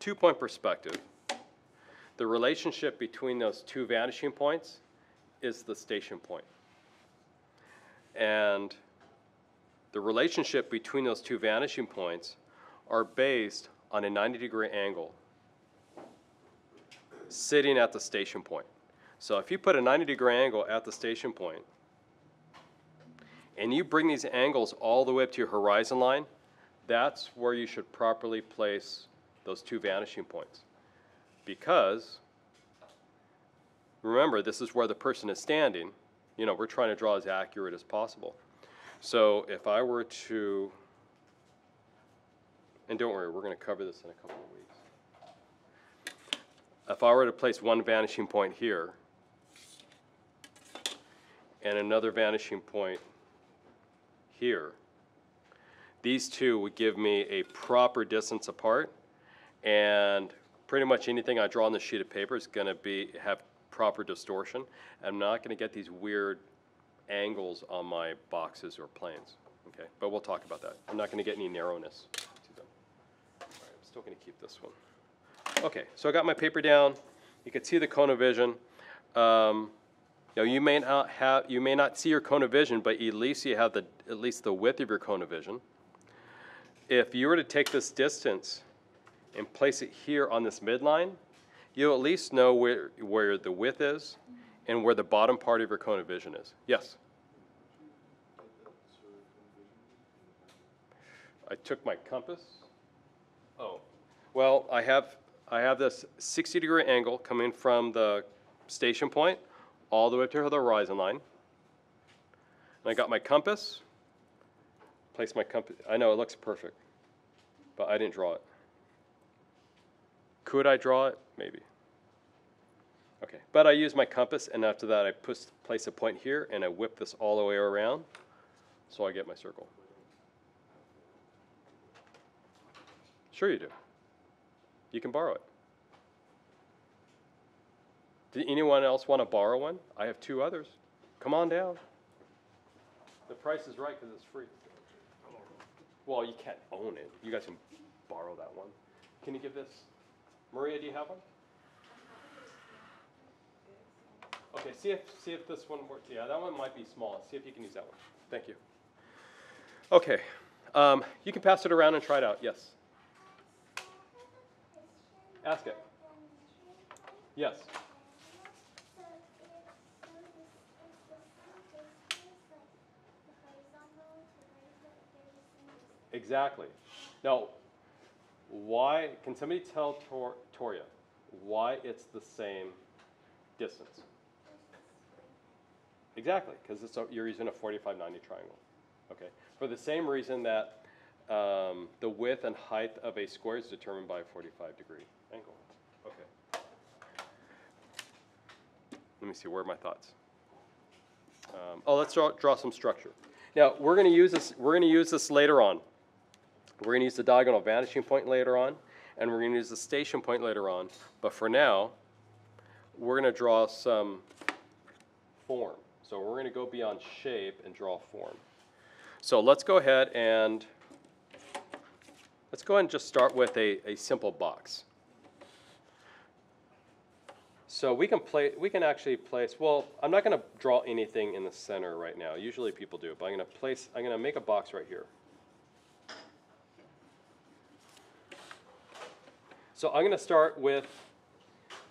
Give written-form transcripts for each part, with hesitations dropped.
2-point perspective, the relationship between those two vanishing points is the station point. And the relationship between those two vanishing points are based on a 90-degree angle sitting at the station point. So if you put a 90-degree angle at the station point, and you bring these angles all the way up to your horizon line, that's where you should properly place those two vanishing points. Because, remember, this is where the person is standing. You know, we're trying to draw as accurate as possible. So if I were to, and don't worry, we're going to cover this in a couple of weeks. If I were to place one vanishing point here, and another vanishing point here, these two would give me a proper distance apart, and pretty much anything I draw on the sheet of paper is going to have proper distortion. I'm not going to get these weird angles on my boxes or planes. Okay, but we'll talk about that. I'm not going to get any narrowness to them. All right, I'm still going to keep this one. Okay, so I got my paper down. You can see the cone of vision. Now you may not see your cone of vision, but at least you have at least the width of your cone of vision. If you were to take this distance and place it here on this midline, you'll at least know where the width is and where the bottom part of your cone of vision is. Yes? I took my compass. Oh, well, I have this 60-degree angle coming from the station point all the way up to the horizon line. And I got my compass. Place my compass. I know it looks perfect, but I didn't draw it. Could I draw it? Maybe. Okay, but I use my compass, and after that I place a point here, and I whip this all the way around, so I get my circle. Sure you do. You can borrow it. Did anyone else want to borrow one? I have 2 others. Come on down. The price is right because it's free. Well, you can't own it. You guys can borrow that one. Can you give this? Maria, do you have one? Okay, see if this one works. Yeah, that one might be small. See if you can use that one. Thank you. Okay, you can pass it around and try it out. Yes. Ask it. Yes. Exactly. Now, why, can somebody tell Toria why it's the same distance? Exactly, because you're using a 45-90 triangle. Okay. For the same reason that the width and height of a square is determined by a 45-degree angle. Okay. Let me see, where are my thoughts? Let's draw some structure. Now, we're going to use this later on. We're going to use the diagonal vanishing point later on, and we're going to use the station point later on. But for now, we're going to draw some form. So we're going to go beyond shape and draw form. So let's go ahead and just start with a simple box. So we can actually place, well, I'm not going to draw anything in the center right now. Usually people do, but I'm going to make a box right here. So I'm going to start with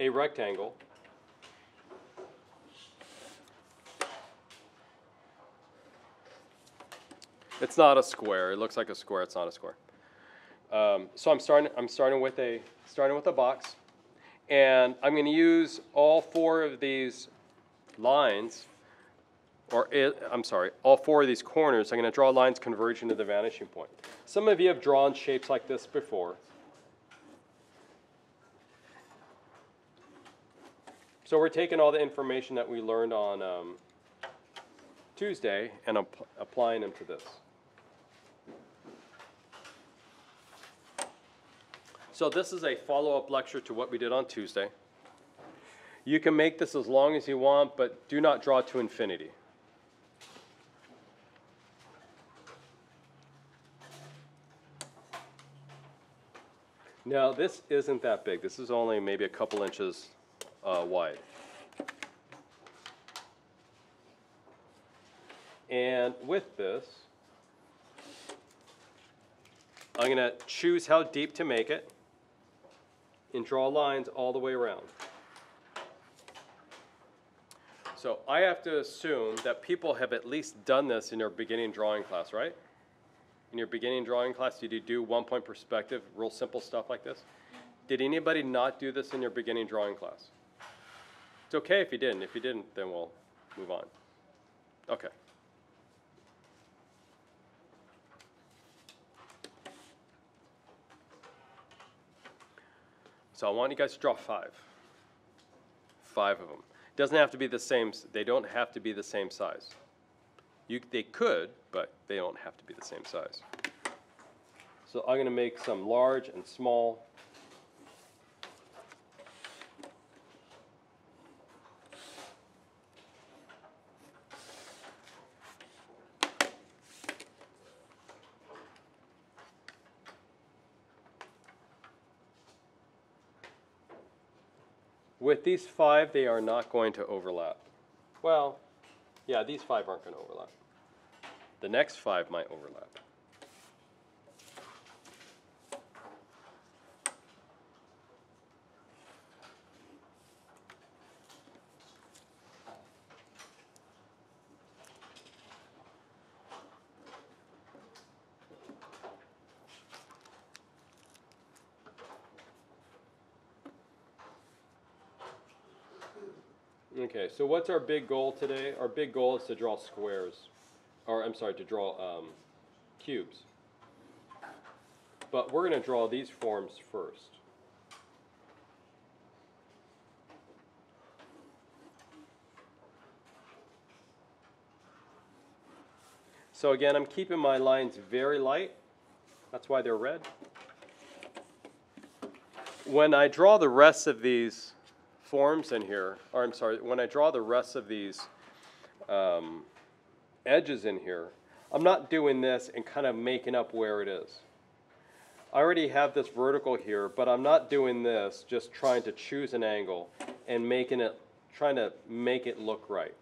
a rectangle. It's not a square. It looks like a square. It's not a square. So I'm starting with a box, and I'm going to use all 4 of these lines, all 4 of these corners. I'm going to draw lines converging to the vanishing point. Some of you have drawn shapes like this before. So we're taking all the information that we learned on Tuesday and applying them to this. So this is a follow-up lecture to what we did on Tuesday. You can make this as long as you want, but do not draw to infinity. Now, this isn't that big. This is only maybe a couple inches wide. And with this, I'm going to choose how deep to make it and draw lines all the way around. So I have to assume that people have at least done this in their beginning drawing class, right? In your beginning drawing class, did you do 1-point perspective, real simple stuff like this? Did anybody not do this in your beginning drawing class? It's okay if you didn't. If you didn't, then we'll move on. Okay. So I want you guys to draw 5. 5 of them. It doesn't have to be the same, they don't have to be the same size. They could, but they don't have to be the same size. So I'm going to make some large and small. With these 5, they are not going to overlap. Well, yeah, these 5 aren't going to overlap. The next 5 might overlap. Okay, so what's our big goal today? Our big goal is to draw squares, or I'm sorry, to draw cubes. But we're going to draw these forms first. So again, I'm keeping my lines very light. That's why they're red. When I draw the rest of these forms in here, or I'm sorry, when I draw the rest of these edges in here, I'm not doing this and kind of making up where it is. I already have this vertical here, but I'm not doing this, just trying to choose an angle and trying to make it look right.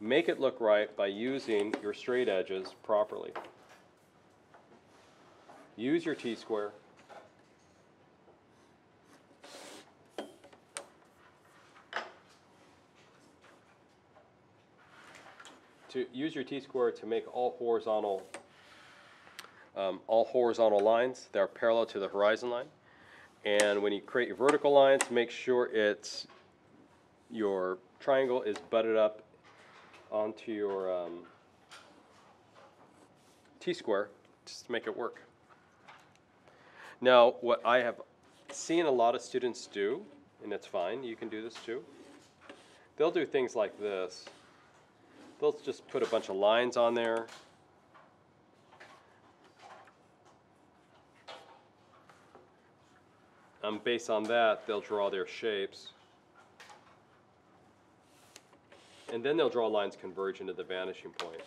Make it look right by using your straight edges properly. Use your T-square. To use your T-square to make all horizontal lines that are parallel to the horizon line. And when you create your vertical lines, make sure your triangle is butted up onto your T-square just to make it work. Now, what I have seen a lot of students do, and it's fine, you can do this too, they'll do things like this. They'll just put a bunch of lines on there. Based on that, they'll draw their shapes. And then they'll draw lines converging to the vanishing point.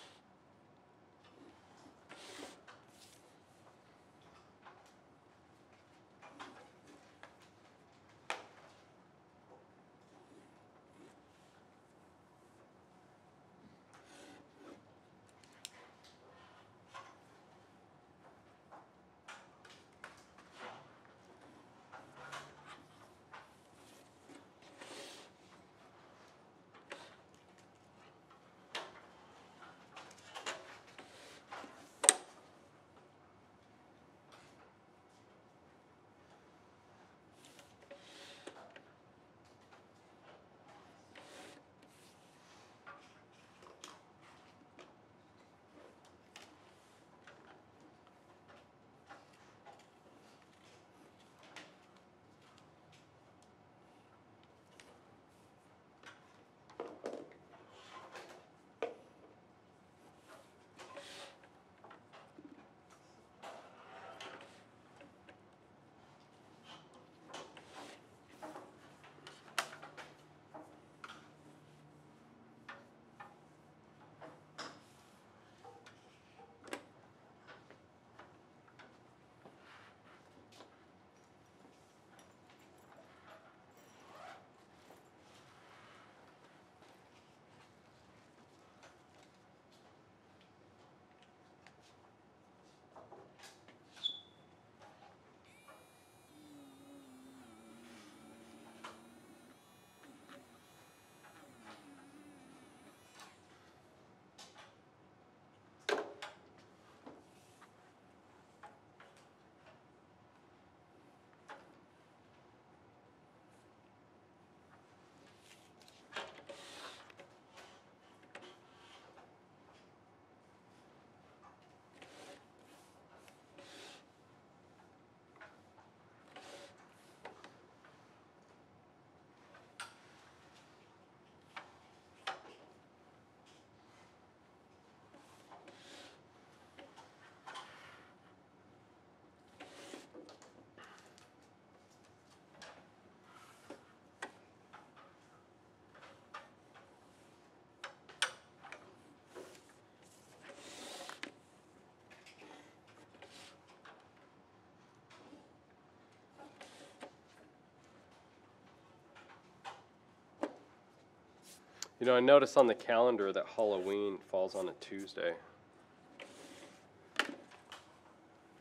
You know, I noticed on the calendar that Halloween falls on a Tuesday.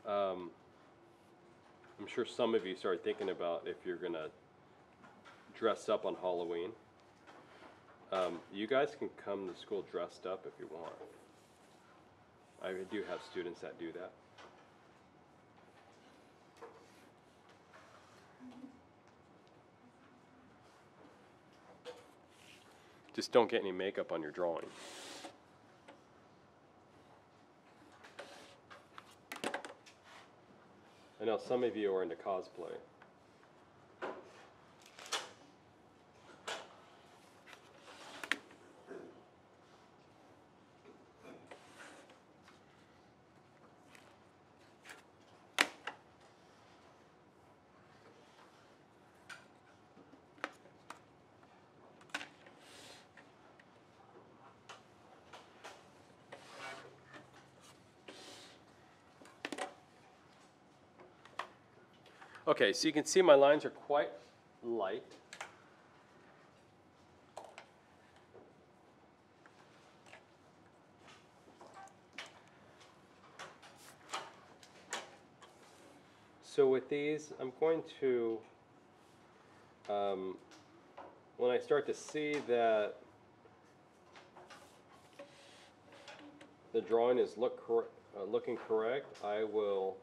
I'm sure some of you started thinking about if you're going to dress up on Halloween. You guys can come to school dressed up if you want. I do have students that do that. Just don't get any makeup on your drawing. I know some of you are into cosplay. Okay, so you can see my lines are quite light. So with these, I'm going to, when I start to see that the drawing is looking correct, I will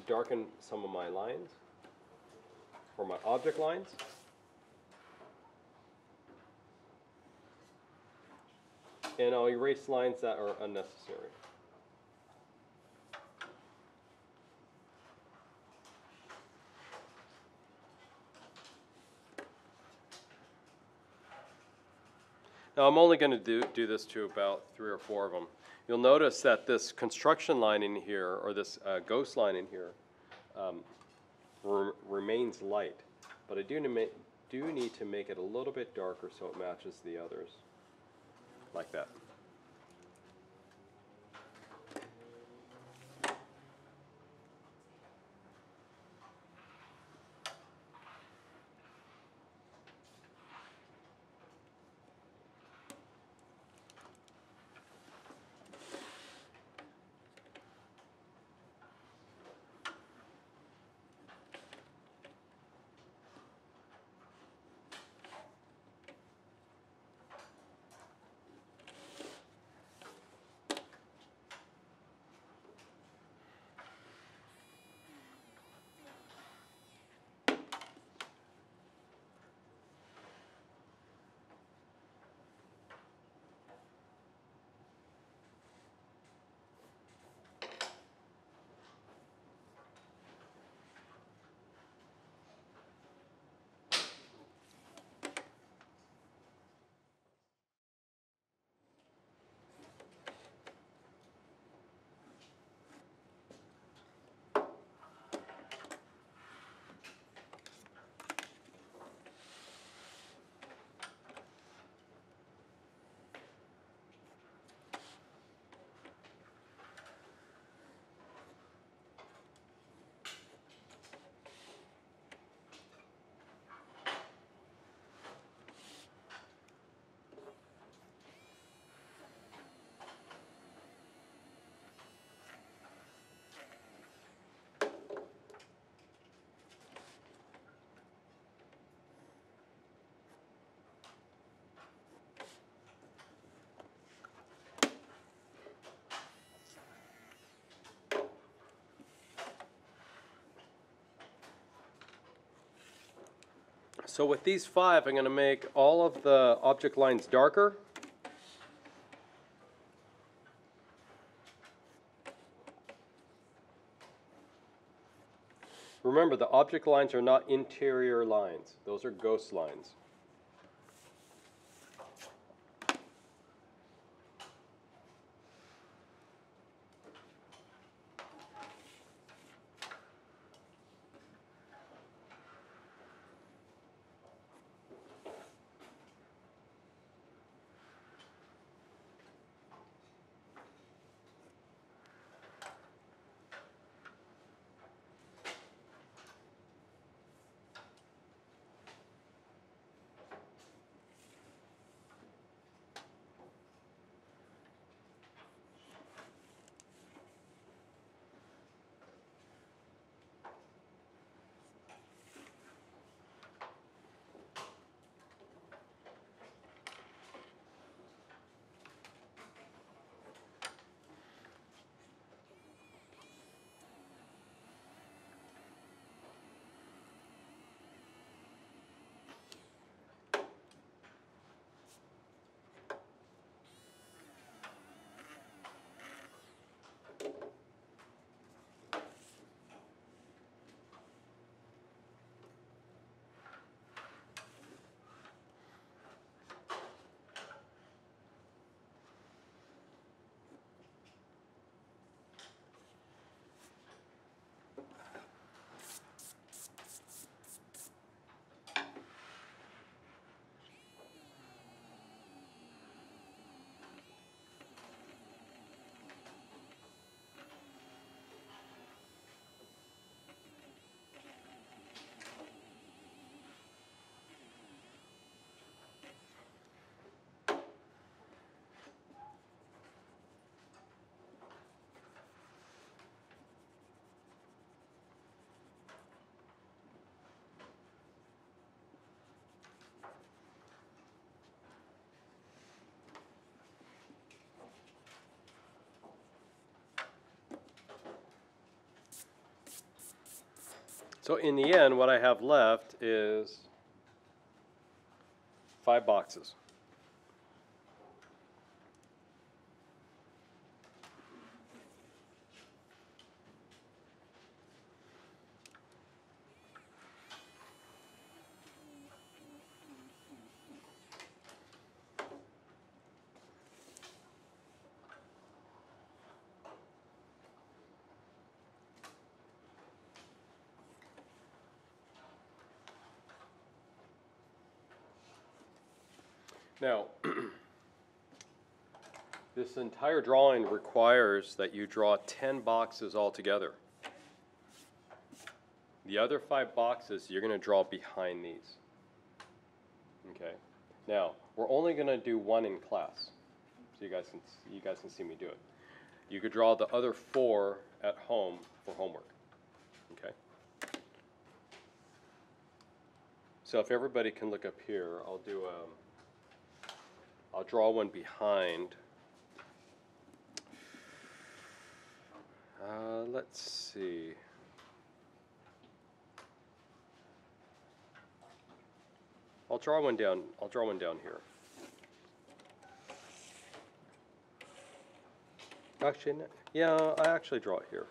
darken some of my lines, or my object lines. And I'll erase lines that are unnecessary. Now I'm only going to do this to about 3 or 4 of them. You'll notice that this construction line in here, or this ghost line in here, remains light. But I do need to make it a little bit darker so it matches the others, like that. So with these 5, I'm going to make all of the object lines darker. Remember, the object lines are not interior lines. Those are ghost lines. So in the end, what I have left is 5 boxes. Now, this entire drawing requires that you draw 10 boxes altogether. The other 5 boxes you're going to draw behind these. Okay. Now, we're only going to do 1 in class, so you guys can see me do it. You could draw the other 4 at home for homework. Okay. So if everybody can look up here, I'll draw one behind. Let's see. I'll draw one down here. Actually, yeah, I actually draw it here.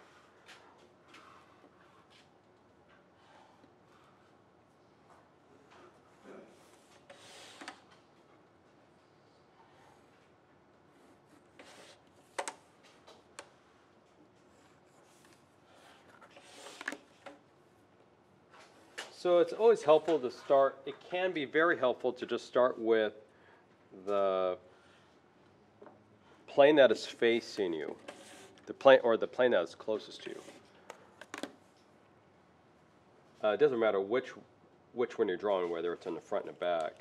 So it's always helpful to start, it can be very helpful to just start with the plane that is facing you, the plane that is closest to you. It doesn't matter which one you're drawing, whether it's in the front and the back.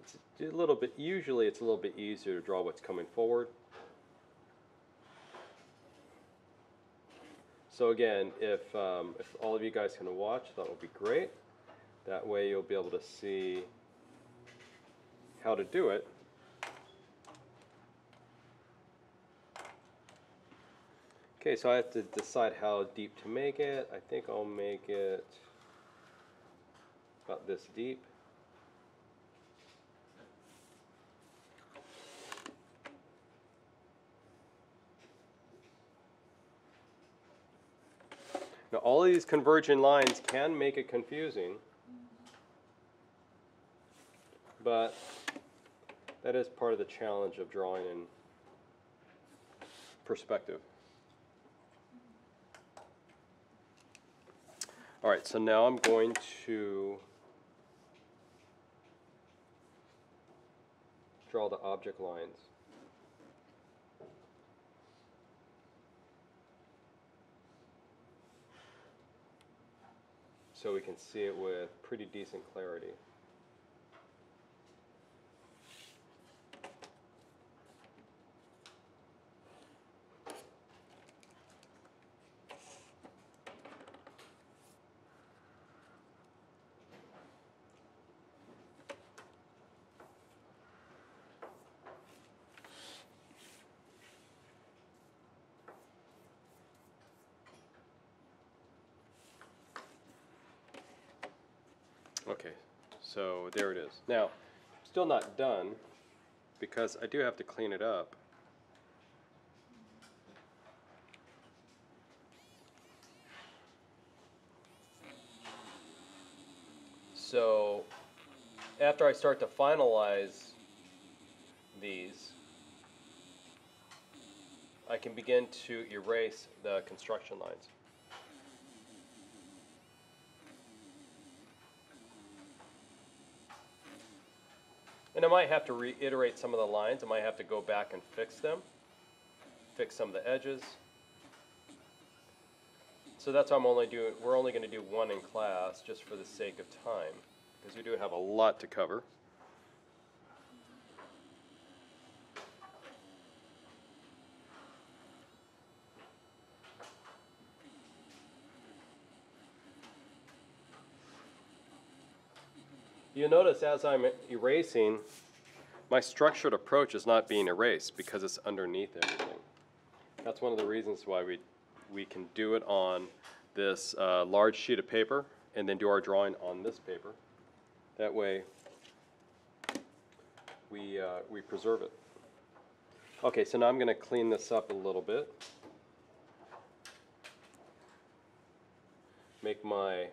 It's a little bit, usually it's a little bit easier to draw what's coming forward. So again, if all of you guys can watch, that would be great. That way you'll be able to see how to do it. Okay, so I have to decide how deep to make it. I think I'll make it about this deep. Now all of these converging lines can make it confusing, but that is part of the challenge of drawing in perspective. All right, so now I'm going to draw the object lines. So we can see it with pretty decent clarity. Okay, so there it is. Now, still not done because I do have to clean it up. So, after I start to finalize these, I can begin to erase the construction lines. And I might have to reiterate some of the lines. I might have to go back and fix them, fix some of the edges. So that's why we're only going to do 1 in class just for the sake of time, because we do have a lot to cover. You'll notice as I'm erasing, my structured approach is not being erased because it's underneath everything. That's one of the reasons why we can do it on this large sheet of paper and then do our drawing on this paper. That way we preserve it. Okay, so now I'm going to clean this up a little bit. Make my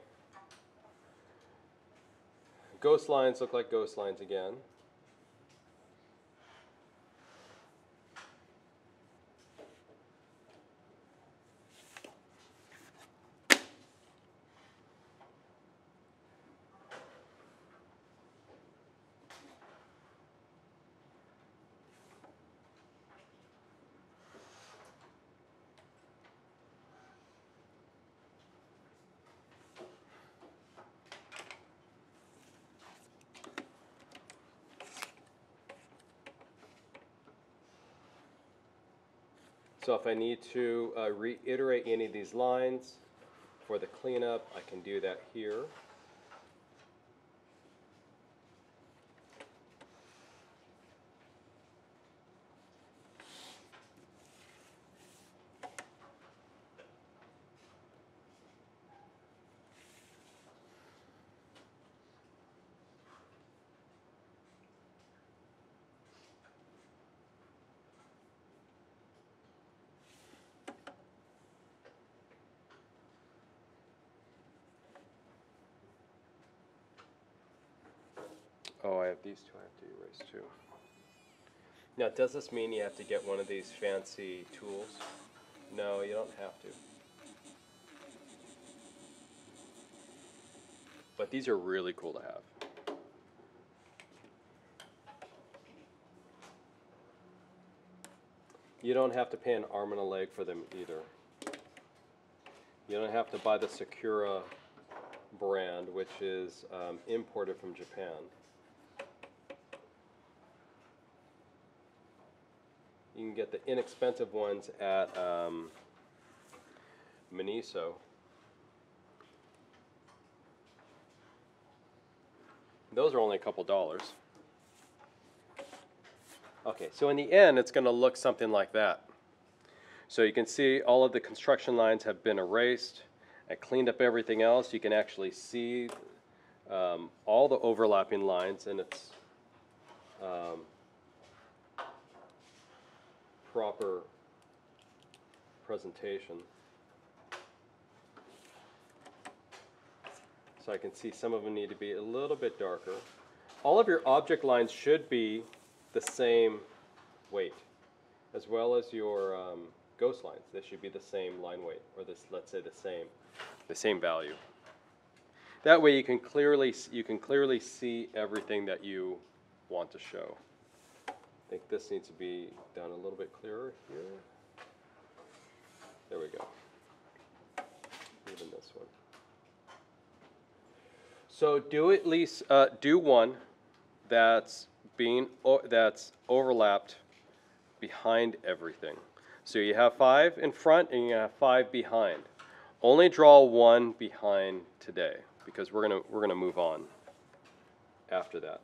ghost lines look like ghost lines again. So if I need to reiterate any of these lines for the cleanup, I can do that here. Oh, I have these two I have to erase too. Now, does this mean you have to get one of these fancy tools? No, you don't have to. But these are really cool to have. You don't have to pay an arm and a leg for them either. You don't have to buy the Sakura brand, which is imported from Japan. You can get the inexpensive ones at Miniso. Those are only a couple dollars. Okay, so in the end, it's going to look something like that. So you can see all of the construction lines have been erased. I cleaned up everything else. You can actually see all the overlapping lines, and it's proper presentation. So I can see some of them need to be a little bit darker. All of your object lines should be the same weight, as well as your ghost lines. They should be the same line weight, or this, let's say, the same value. That way you can clearly see everything that you want to show. I think this needs to be done a little bit clearer here. There we go. Even this one. So do at least do one that's overlapped behind everything. So you have 5 in front and you have 5 behind. Only draw one behind today because we're gonna move on after that.